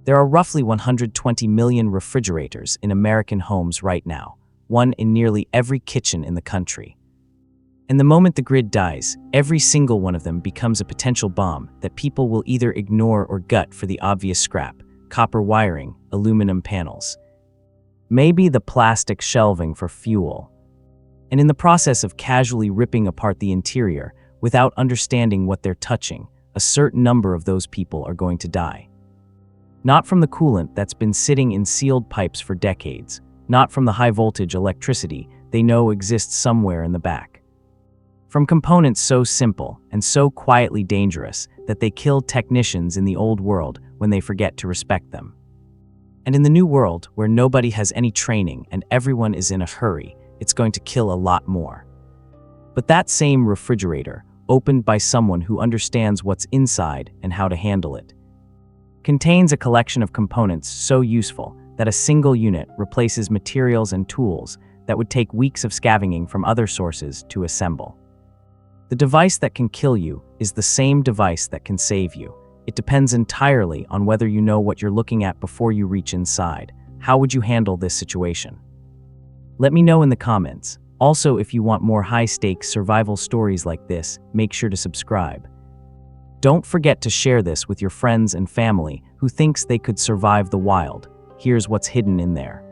There are roughly 120 million refrigerators in American homes right now, one in nearly every kitchen in the country. And the moment the grid dies, every single one of them becomes a potential bomb that people will either ignore or gut for the obvious scrap: copper wiring, aluminum panels, maybe the plastic shelving for fuel. And in the process of casually ripping apart the interior without understanding what they're touching, a certain number of those people are going to die. Not from the coolant that's been sitting in sealed pipes for decades, not from the high-voltage electricity they know exists somewhere in the back. From components so simple and so quietly dangerous that they kill technicians in the old world when they forget to respect them. And in the new world, where nobody has any training and everyone is in a hurry, it's going to kill a lot more. But that same refrigerator, opened by someone who understands what's inside and how to handle it, contains a collection of components so useful that a single unit replaces materials and tools that would take weeks of scavenging from other sources to assemble. The device that can kill you is the same device that can save you. It depends entirely on whether you know what you're looking at before you reach inside. How would you handle this situation? Let me know in the comments. Also, if you want more high-stakes survival stories like this, make sure to subscribe. Don't forget to share this with your friends and family who thinks they could survive the wild. Here's what's hidden in there.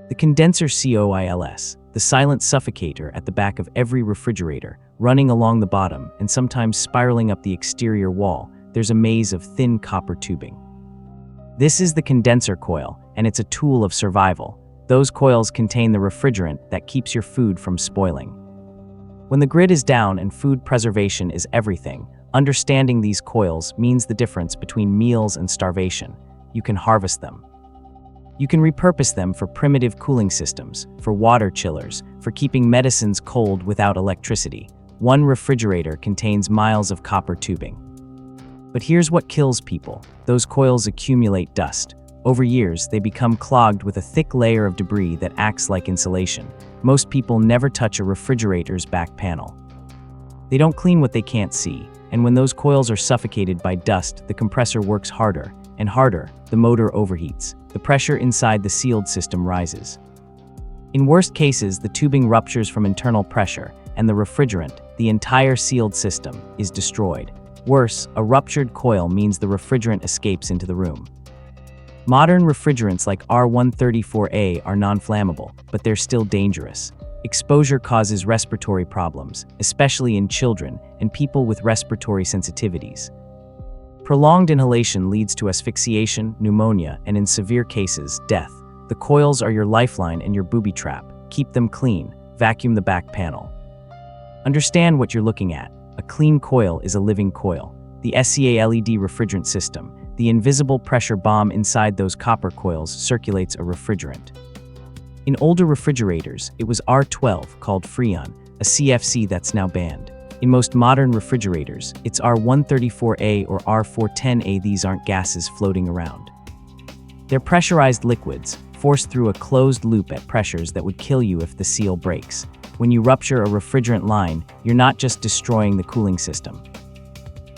The condenser coils, the silent suffocator at the back of every refrigerator, running along the bottom and sometimes spiraling up the exterior wall. There's a maze of thin copper tubing. This is the condenser coil, and it's a tool of survival. Those coils contain the refrigerant that keeps your food from spoiling. When the grid is down and food preservation is everything, understanding these coils means the difference between meals and starvation. You can harvest them. You can repurpose them for primitive cooling systems, for water chillers, for keeping medicines cold without electricity. One refrigerator contains miles of copper tubing. But here's what kills people. Those coils accumulate dust. Over years, they become clogged with a thick layer of debris that acts like insulation. Most people never touch a refrigerator's back panel. They don't clean what they can't see, and when those coils are suffocated by dust, the compressor works harder and harder. The motor overheats. The pressure inside the sealed system rises. In worst cases, the tubing ruptures from internal pressure, and the refrigerant, the entire sealed system, is destroyed. Worse, a ruptured coil means the refrigerant escapes into the room. Modern refrigerants like R134A are non-flammable, but they're still dangerous. Exposure causes respiratory problems, especially in children and people with respiratory sensitivities. Prolonged inhalation leads to asphyxiation, pneumonia, and in severe cases, death. The coils are your lifeline and your booby trap. Keep them clean. Vacuum the back panel. Understand what you're looking at. A clean coil is a living coil. The SCA LED refrigerant system, the invisible pressure bomb inside those copper coils, circulates a refrigerant. In older refrigerators, it was R12, called Freon, a CFC that's now banned. In most modern refrigerators, it's R134A or R410A. These aren't gases floating around. They're pressurized liquids, forced through a closed loop at pressures that would kill you if the seal breaks. When you rupture a refrigerant line, you're not just destroying the cooling system.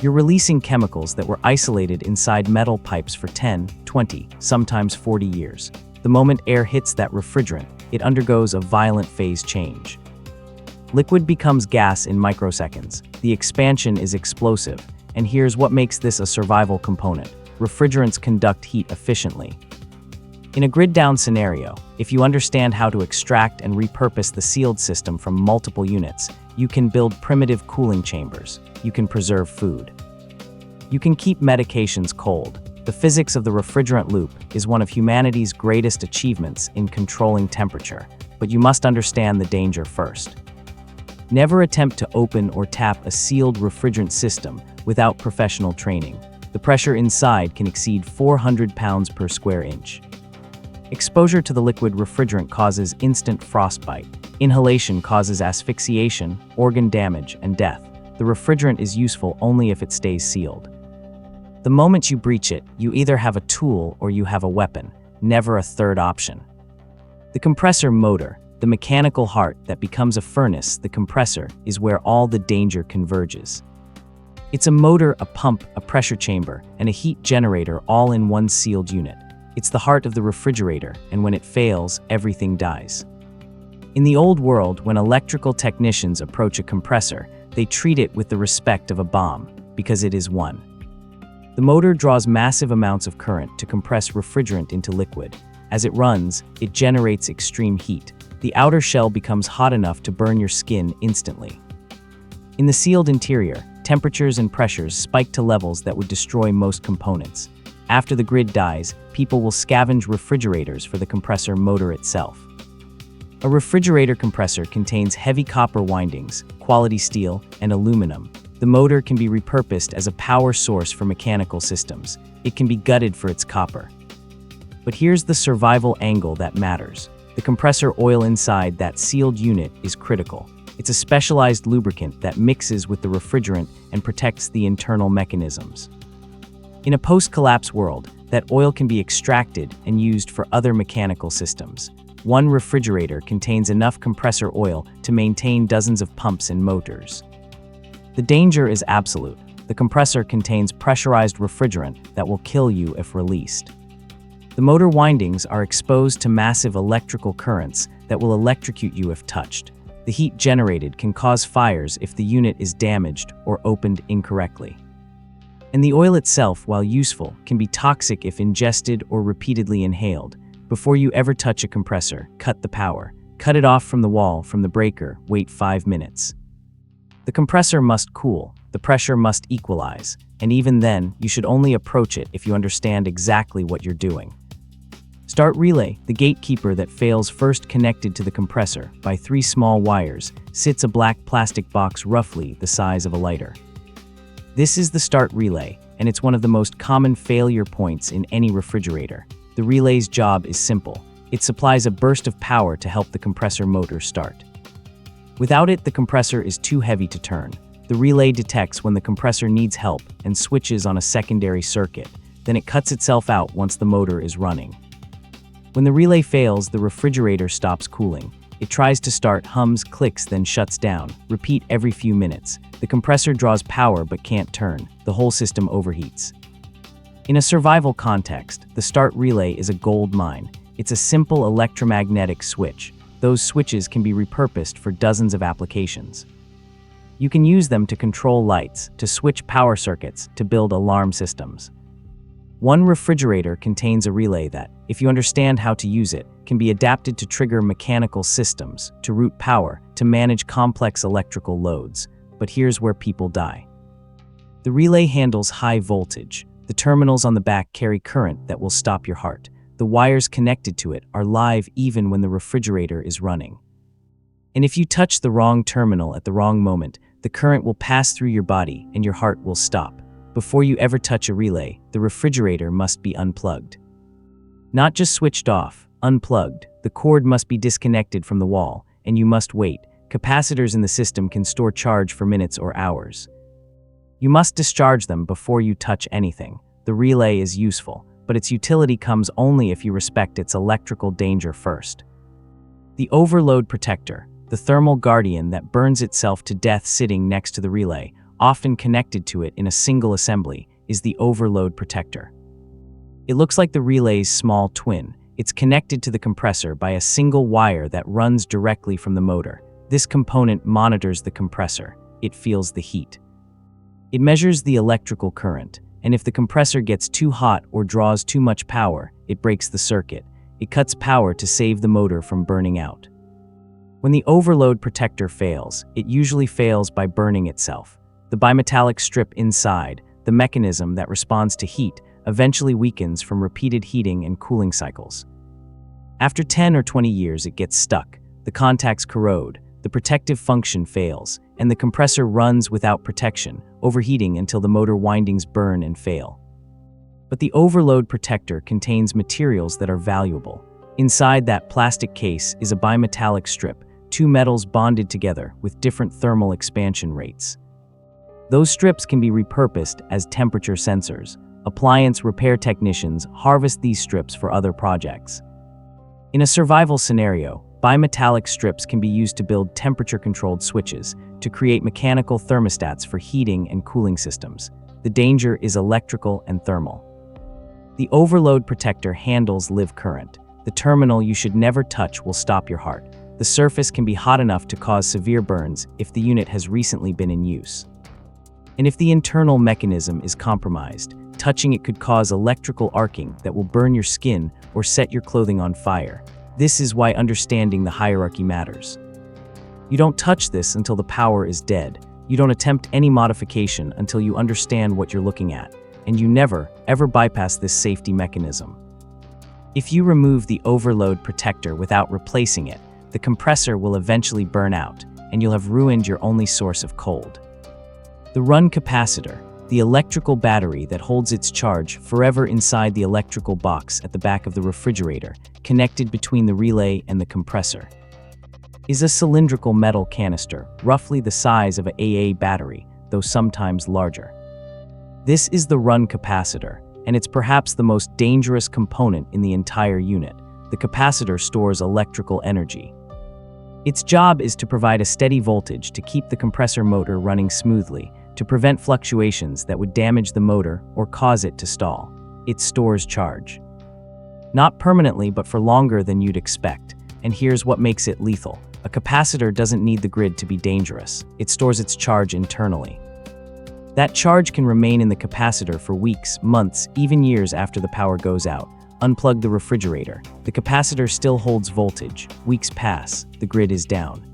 You're releasing chemicals that were isolated inside metal pipes for 10, 20, sometimes 40 years. The moment air hits that refrigerant, it undergoes a violent phase change. Liquid becomes gas in microseconds. The expansion is explosive, and here's what makes this a survival component. Refrigerants conduct heat efficiently. In a grid-down scenario, if you understand how to extract and repurpose the sealed system from multiple units, you can build primitive cooling chambers. You can preserve food. You can keep medications cold. The physics of the refrigerant loop is one of humanity's greatest achievements in controlling temperature, but you must understand the danger first. Never attempt to open or tap a sealed refrigerant system without professional training. The pressure inside can exceed 400 pounds per square inch. Exposure to the liquid refrigerant causes instant frostbite. Inhalation causes asphyxiation, organ damage, and death. The refrigerant is useful only if it stays sealed. The moment you breach it, you either have a tool or you have a weapon, never a third option. The compressor motor, the mechanical heart that becomes a furnace, the compressor, is where all the danger converges. It's a motor, a pump, a pressure chamber, and a heat generator all in one sealed unit. It's the heart of the refrigerator, and when it fails, everything dies. In the old world, when electrical technicians approach a compressor, they treat it with the respect of a bomb, because it is one. The motor draws massive amounts of current to compress refrigerant into liquid. As it runs, it generates extreme heat. The outer shell becomes hot enough to burn your skin instantly. In the sealed interior, temperatures and pressures spike to levels that would destroy most components. After the grid dies, people will scavenge refrigerators for the compressor motor itself. A refrigerator compressor contains heavy copper windings, quality steel, and aluminum. The motor can be repurposed as a power source for mechanical systems. It can be gutted for its copper. But here's the survival angle that matters. The compressor oil inside that sealed unit is critical. It's a specialized lubricant that mixes with the refrigerant and protects the internal mechanisms. In a post-collapse world, that oil can be extracted and used for other mechanical systems. One refrigerator contains enough compressor oil to maintain dozens of pumps and motors. The danger is absolute. The compressor contains pressurized refrigerant that will kill you if released. The motor windings are exposed to massive electrical currents that will electrocute you if touched. The heat generated can cause fires if the unit is damaged or opened incorrectly. And the oil itself, while useful, can be toxic if ingested or repeatedly inhaled. Before you ever touch a compressor, cut the power. Cut it off from the wall, from the breaker, wait 5 minutes. The compressor must cool, the pressure must equalize, and even then, you should only approach it if you understand exactly what you're doing. Start relay, the gatekeeper that fails first connected to the compressor by 3 small wires, sits a black plastic box roughly the size of a lighter. This is the start relay, and it's one of the most common failure points in any refrigerator. The relay's job is simple. It supplies a burst of power to help the compressor motor start. Without it, the compressor is too heavy to turn. The relay detects when the compressor needs help and switches on a secondary circuit. Then it cuts itself out once the motor is running. When the relay fails, the refrigerator stops cooling. It tries to start, hums, clicks, then shuts down. Repeat every few minutes. The compressor draws power but can't turn. The whole system overheats. In a survival context, the start relay is a gold mine. It's a simple electromagnetic switch. Those switches can be repurposed for dozens of applications. You can use them to control lights, to switch power circuits, to build alarm systems. One refrigerator contains a relay that, if you understand how to use it, can be adapted to trigger mechanical systems, to route power, to manage complex electrical loads. But here's where people die. The relay handles high voltage. The terminals on the back carry current that will stop your heart. The wires connected to it are live even when the refrigerator is running. And if you touch the wrong terminal at the wrong moment, the current will pass through your body and your heart will stop. Before you ever touch a relay, the refrigerator must be unplugged. Not just switched off, unplugged. The cord must be disconnected from the wall, and you must wait. Capacitors in the system can store charge for minutes or hours. You must discharge them before you touch anything. The relay is useful, but its utility comes only if you respect its electrical danger first. The overload protector, the thermal guardian that burns itself to death sitting next to the relay, often connected to it in a single assembly, is the overload protector. It looks like the relay's small twin. It's connected to the compressor by a single wire that runs directly from the motor. This component monitors the compressor. It feels the heat. It measures the electrical current, and if the compressor gets too hot or draws too much power, it breaks the circuit. It cuts power to save the motor from burning out. When the overload protector fails, it usually fails by burning itself. The bimetallic strip inside, the mechanism that responds to heat, eventually weakens from repeated heating and cooling cycles. After 10 or 20 years, it gets stuck. The contacts corrode, the protective function fails, and the compressor runs without protection, overheating until the motor windings burn and fail. But the overload protector contains materials that are valuable. Inside that plastic case is a bimetallic strip, 2 metals bonded together with different thermal expansion rates. Those strips can be repurposed as temperature sensors. Appliance repair technicians harvest these strips for other projects. In a survival scenario, Bimetallic strips can be used to build temperature-controlled switches to create mechanical thermostats for heating and cooling systems. The danger is electrical and thermal. The overload protector handles live current. The terminal you should never touch will stop your heart. The surface can be hot enough to cause severe burns if the unit has recently been in use. And if the internal mechanism is compromised, touching it could cause electrical arcing that will burn your skin or set your clothing on fire. This is why understanding the hierarchy matters. You don't touch this until the power is dead. You don't attempt any modification until you understand what you're looking at. And you never, ever bypass this safety mechanism. If you remove the overload protector without replacing it, the compressor will eventually burn out, and you'll have ruined your only source of cold. The run capacitor, the electrical battery that holds its charge forever inside the electrical box at the back of the refrigerator, connected between the relay and the compressor, is a cylindrical metal canister, roughly the size of an AA battery, though sometimes larger. This is the run capacitor, and it's perhaps the most dangerous component in the entire unit. The capacitor stores electrical energy. Its job is to provide a steady voltage to keep the compressor motor running smoothly, to prevent fluctuations that would damage the motor or cause it to stall. It stores charge. Not permanently, but for longer than you'd expect. And here's what makes it lethal. A capacitor doesn't need the grid to be dangerous. It stores its charge internally. That charge can remain in the capacitor for weeks, months, even years after the power goes out. Unplug the refrigerator. The capacitor still holds voltage. Weeks pass. The grid is down.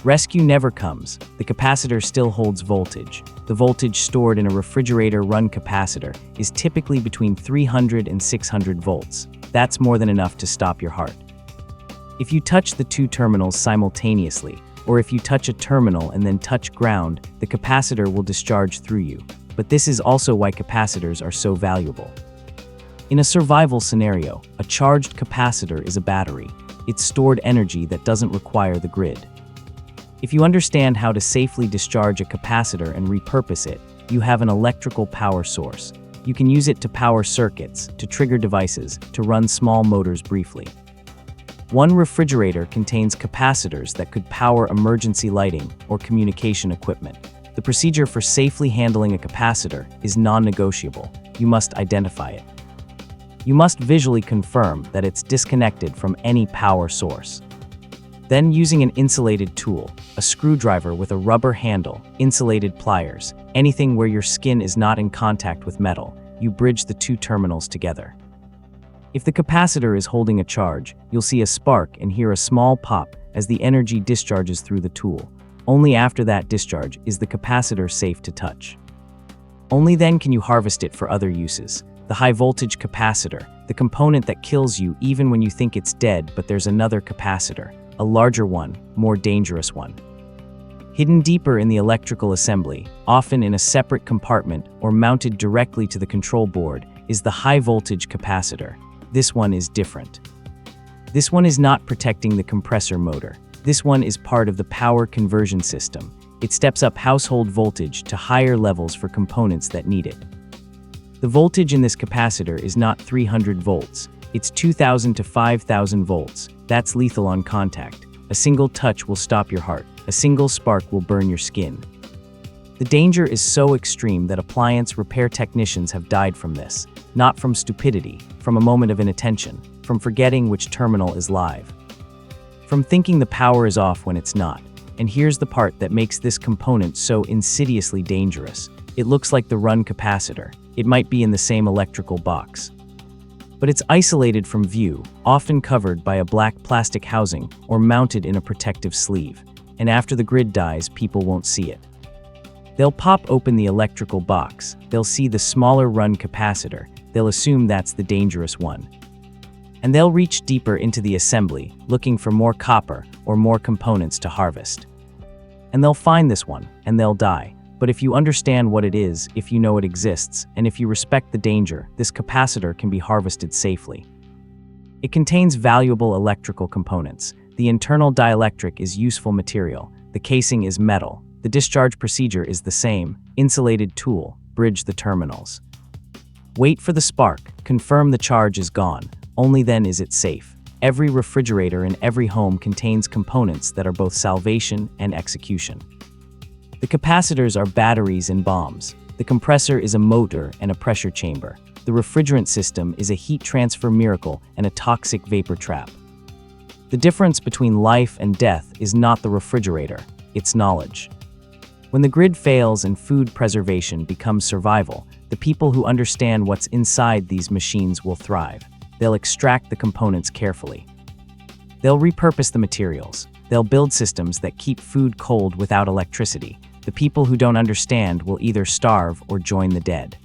Rescue never comes. The capacitor still holds voltage. The voltage stored in a refrigerator-run capacitor is typically between 300 and 600 volts. That's more than enough to stop your heart. If you touch the two terminals simultaneously, or if you touch a terminal and then touch ground, the capacitor will discharge through you. But this is also why capacitors are so valuable. In a survival scenario, a charged capacitor is a battery. It's stored energy that doesn't require the grid. If you understand how to safely discharge a capacitor and repurpose it, you have an electrical power source. You can use it to power circuits, to trigger devices, to run small motors briefly. One refrigerator contains capacitors that could power emergency lighting or communication equipment. The procedure for safely handling a capacitor is non-negotiable. You must identify it. You must visually confirm that it's disconnected from any power source. Then, using an insulated tool, a screwdriver with a rubber handle, insulated pliers, anything where your skin is not in contact with metal, you bridge the two terminals together. If the capacitor is holding a charge, you'll see a spark and hear a small pop as the energy discharges through the tool. Only after that discharge is the capacitor safe to touch. Only then can you harvest it for other uses. The high-voltage capacitor, the component that kills you even when you think it's dead, but there's another capacitor, a larger one, more dangerous one. Hidden deeper in the electrical assembly, often in a separate compartment or mounted directly to the control board, is the high-voltage capacitor. This one is different. This one is not protecting the compressor motor. This one is part of the power conversion system. It steps up household voltage to higher levels for components that need it. The voltage in this capacitor is not 300 volts. It's 2,000 to 5,000 volts. That's lethal on contact. A single touch will stop your heart. A single spark will burn your skin. The danger is so extreme that appliance repair technicians have died from this. Not from stupidity, from a moment of inattention, from forgetting which terminal is live, from thinking the power is off when it's not. And here's the part that makes this component so insidiously dangerous. It looks like the run capacitor. It might be in the same electrical box, but it's isolated from view, often covered by a black plastic housing or mounted in a protective sleeve. And after the grid dies, people won't see it. They'll pop open the electrical box. They'll see the smaller run capacitor. They'll assume that's the dangerous one. And they'll reach deeper into the assembly, looking for more copper or more components to harvest. And they'll find this one, and they'll die. But if you understand what it is, if you know it exists, and if you respect the danger, this capacitor can be harvested safely. It contains valuable electrical components. The internal dielectric is useful material. The casing is metal. The discharge procedure is the same. Insulated tool, bridge the terminals. Wait for the spark, confirm the charge is gone. Only then is it safe. every refrigerator in every home contains components that are both salvation and execution. The capacitors are batteries and bombs. The compressor is a motor and a pressure chamber. The refrigerant system is a heat transfer miracle and a toxic vapor trap. The difference between life and death is not the refrigerator, it's knowledge. When the grid fails and food preservation becomes survival, the people who understand what's inside these machines will thrive. They'll extract the components carefully. They'll repurpose the materials. They'll build systems that keep food cold without electricity. The people who don't understand will either starve or join the dead.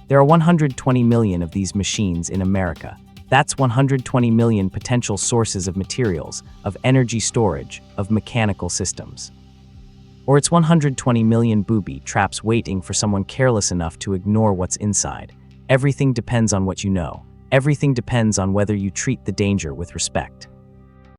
There are 120 million of these machines in America. That's 120 million potential sources of materials, of energy storage, of mechanical systems. Or it's 120 million booby traps waiting for someone careless enough to ignore what's inside. Everything depends on what you know. Everything depends on whether you treat the danger with respect.